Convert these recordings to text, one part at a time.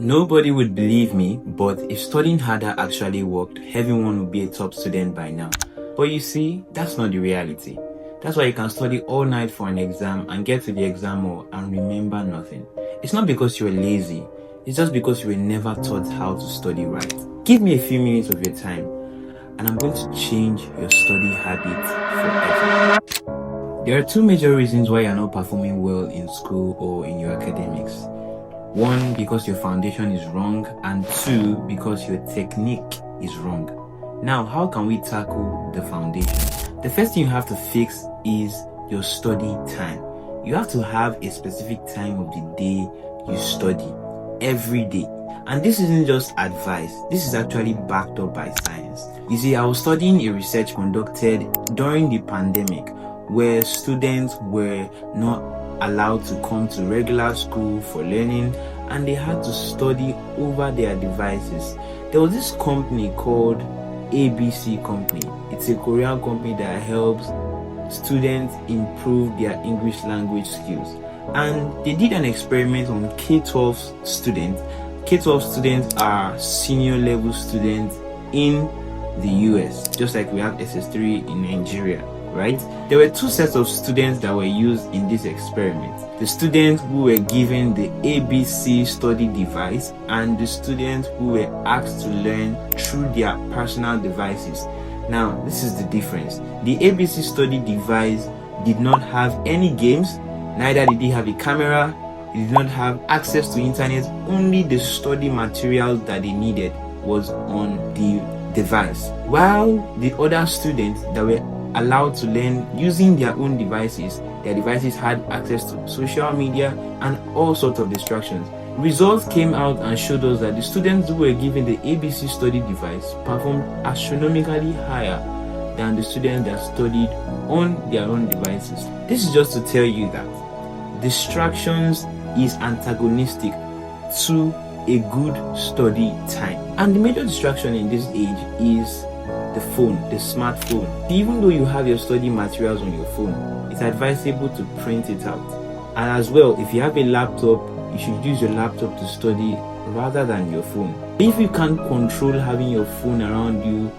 Nobody would believe me, but if studying harder actually worked, everyone would be a top student by now. But you see, that's not the reality. That's why you can study all night for an exam and get to the exam hall and remember nothing. It's not because you were lazy, it's just because you were never taught how to study right. Give me a few minutes of your time and I'm going to change your study habits forever. There are two major reasons why you're not performing well in school or in your academics. One, because your foundation is wrong, and two, because your technique is wrong. Now, how can we tackle the foundation? The first thing you have to fix is your study time. You have to have a specific time of the day you study every day. And this isn't just advice, this is actually backed up by science. You see, I was studying a research conducted during the pandemic where students were not allowed to come to regular school for learning and they had to study over their devices. There was this company called ABC company. It's a Korean company that helps students improve their English language skills, and they did an experiment on K-12 students. K-12 students are senior level students in the US, just like we have SS3 in Nigeria, right? There were two sets of students that were used in this experiment. The students who were given the ABC study device and the students who were asked to learn through their personal devices. Now, this is the difference. The ABC study device did not have any games, neither did it have a camera, it did not have access to internet, only the study material that they needed was on the device. While the other students that were allowed to learn using their own devices, their devices had access to social media and all sorts of distractions. Results came out and showed us that the students who were given the ABC study device performed astronomically higher than the students that studied on their own devices. This is just to tell you that distractions is antagonistic to a good study time. And the major distraction in this age is the phone, the smartphone. Even though you have your study materials on your phone, it's advisable to print it out. And as well, if you have a laptop, you should use your laptop to study rather than your phone. If you can't control having your phone around you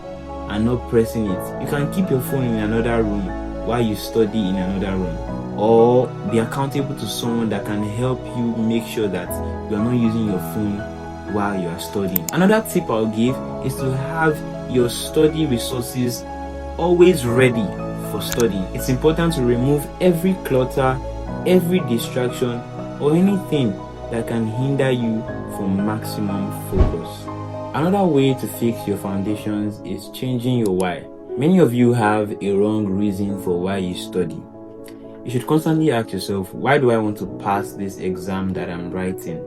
and not pressing it, you can keep your phone in another room while you study in another room, or be accountable to someone that can help you make sure that you are not using your phone while you are studying. Another tip I'll give is to have your study resources always ready for studying. It's important to remove every clutter, every distraction, or anything that can hinder you from maximum focus. Another way to fix your foundations is changing your why. Many of you have a wrong reason for why you study. You should constantly ask yourself, why do I want to pass this exam that I'm writing?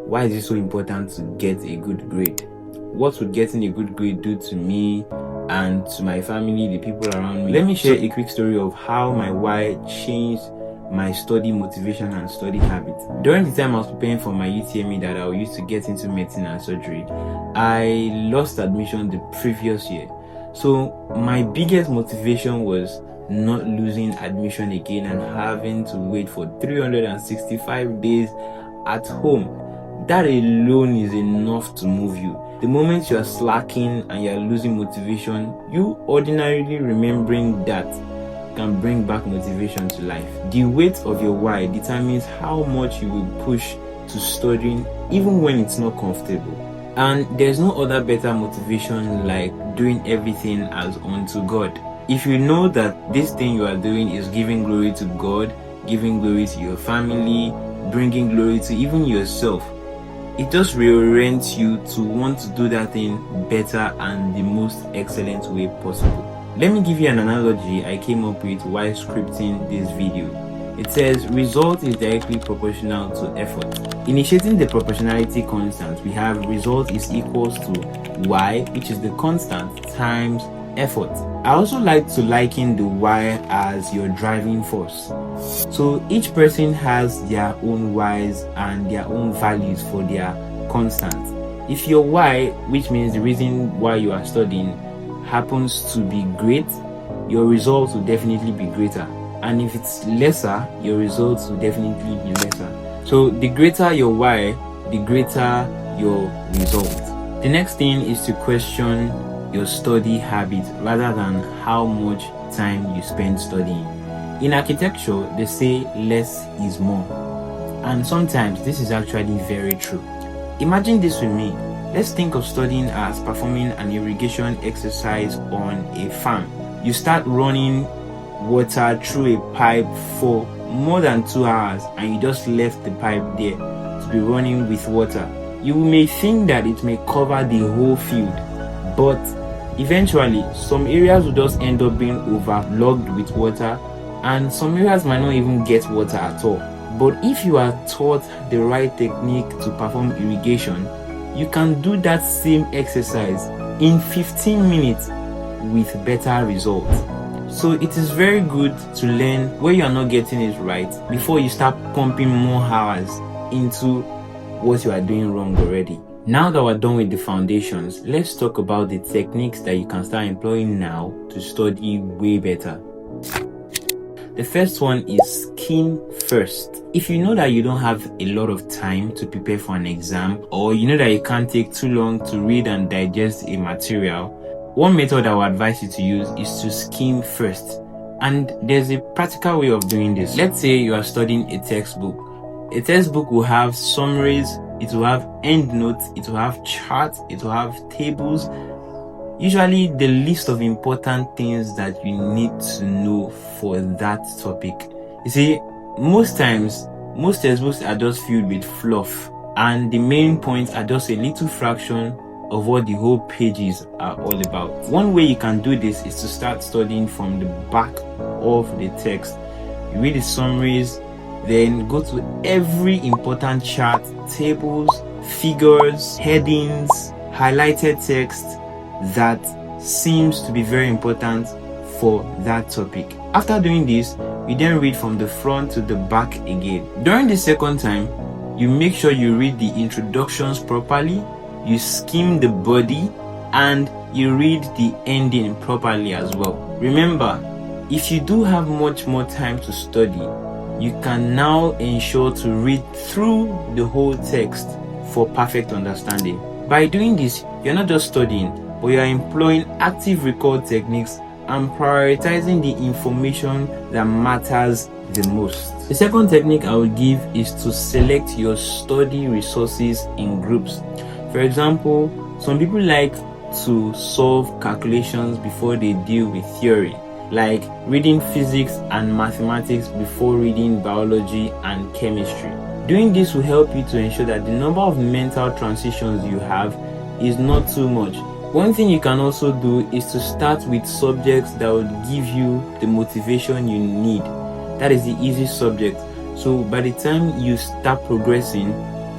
Why is it so important to get a good grade? What would getting a good grade do to me and to my family, the people around me? Let me share a quick story of how my why changed my study motivation and study habits. During the time I was preparing for my UTME that I will use to get into medicine and surgery, I lost admission the previous year. So my biggest motivation was not losing admission again and having to wait for 365 days at home. That alone is enough to move you. The moment you are slacking and you are losing motivation, you ordinarily remembering that can bring back motivation to life. The weight of your why determines how much you will push to studying even when it's not comfortable. And there's no other better motivation like doing everything as unto God. If you know that this thing you are doing is giving glory to God, giving glory to your family, bringing glory to even yourself, it just reorients you to want to do that thing better and the most excellent way possible. Let me give you an analogy I came up with while scripting this video. It says result is directly proportional to effort. Initiating the proportionality constant, we have result is equals to y, which is the constant, times effort. I also like to liken the why as your driving force. So each person has their own whys and their own values for their constant. If your why, which means the reason why you are studying, happens to be great, your results will definitely be greater. And if it's lesser, your results will definitely be lesser. So the greater your why, the greater your result. The next thing is to question your study habits rather than how much time you spend studying. In architecture, they say less is more, and sometimes this is actually very true. Imagine this with me. Let's think of studying as performing an irrigation exercise on a farm. You start running water through a pipe for more than 2 hours and you just left the pipe there to be running with water. You may think that it may cover the whole field, but eventually some areas will just end up being overlogged with water, and some areas might not even get water at all. But if you are taught the right technique to perform irrigation, you can do that same exercise in 15 minutes with better results. So it is very good to learn where you are not getting it right before you start pumping more hours into what you are doing wrong already. Now that we're done with the foundations, let's talk about the techniques that you can start employing now to study way better. The first one is skim first. If you know that you don't have a lot of time to prepare for an exam, or you know that you can't take too long to read and digest a material, one method I would advise you to use is to skim first. And there's a practical way of doing this. Let's say you are studying a textbook. A textbook will have summaries, it will have endnotes, it will have charts, it will have tables. Usually the list of important things that you need to know for that topic. You see, most times, most textbooks are just filled with fluff, and the main points are just a little fraction of what the whole pages are all about. One way you can do this is to start studying from the back of the text. You read the summaries, then go to every important chart, tables, figures, headings, highlighted text that seems to be very important for that topic. After doing this, you then read from the front to the back again. During the second time, you make sure you read the introductions properly, you skim the body, and you read the ending properly as well. Remember, if you do have much more time to study, you can now ensure to read through the whole text for perfect understanding. By doing this, you're not just studying, but you are employing active recall techniques and prioritizing the information that matters the most. The second technique I would give is to select your study resources in groups. For example, some people like to solve calculations before they deal with theory, like reading physics and mathematics before reading biology and chemistry. Doing this will help you to ensure that the number of mental transitions you have is not too much. One thing you can also do is to start with subjects that would give you the motivation you need. That is the easy subject. So by the time you start progressing,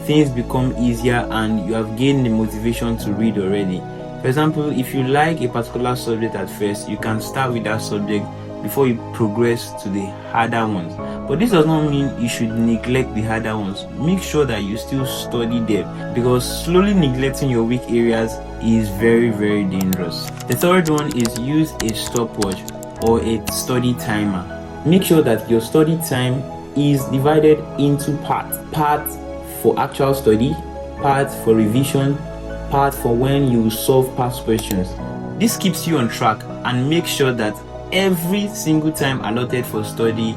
things become easier and you have gained the motivation to read already. For example, if you like a particular subject at first, you can start with that subject before you progress to the harder ones. But this does not mean you should neglect the harder ones. Make sure that you still study them, because slowly neglecting your weak areas is very, very dangerous. The third one is use a stopwatch or a study timer. Make sure that your study time is divided into parts. Part for actual study, part for revision, part for when you solve past questions. This keeps you on track and makes sure that every single time allotted for study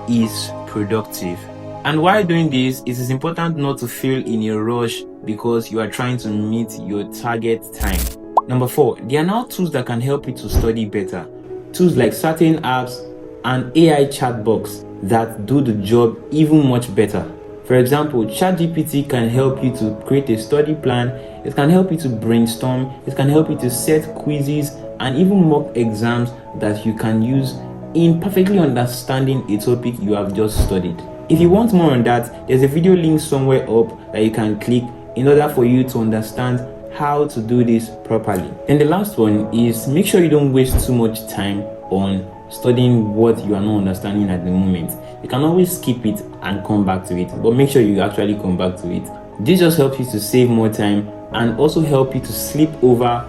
is productive. And while doing this, it is important not to feel in a rush because you are trying to meet your target time. Number 4, there are now tools that can help you to study better. Tools like certain apps and AI chatbots that do the job even much better. For example, ChatGPT can help you to create a study plan, it can help you to brainstorm, it can help you to set quizzes and even mock exams that you can use in perfectly understanding a topic you have just studied. If you want more on that, there's a video link somewhere up that you can click in order for you to understand how to do this properly. And the last one is make sure you don't waste too much time on studying what you are not understanding at the moment. You can always skip it and come back to it, but make sure you actually come back to it. This just helps you to save more time and also help you to sleep over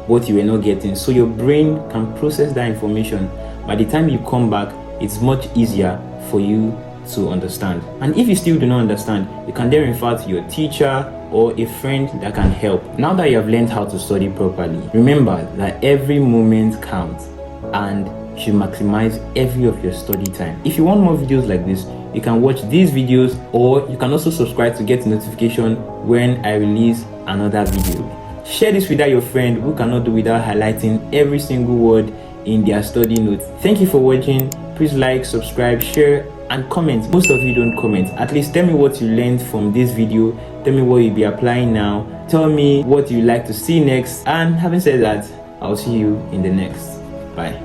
what you were not getting, so your brain can process that information. By the time you come back, it's much easier for you to understand. And if you still do not understand, you can then refer to your teacher or a friend that can help. Now that you have learned how to study properly, remember that every moment counts and you should maximize every of your study time. If you want more videos like this, you can watch these videos, or you can also subscribe to get notification when I release another video. Share this with your friend who cannot do without highlighting every single word in their study notes. Thank you for watching. Please like, subscribe, share, and comment. Most of you don't comment. At least tell me what you learned from this video. Tell me what you'll be applying now. Tell me what you'd like to see next. And having said that, I'll see you in the next. Bye.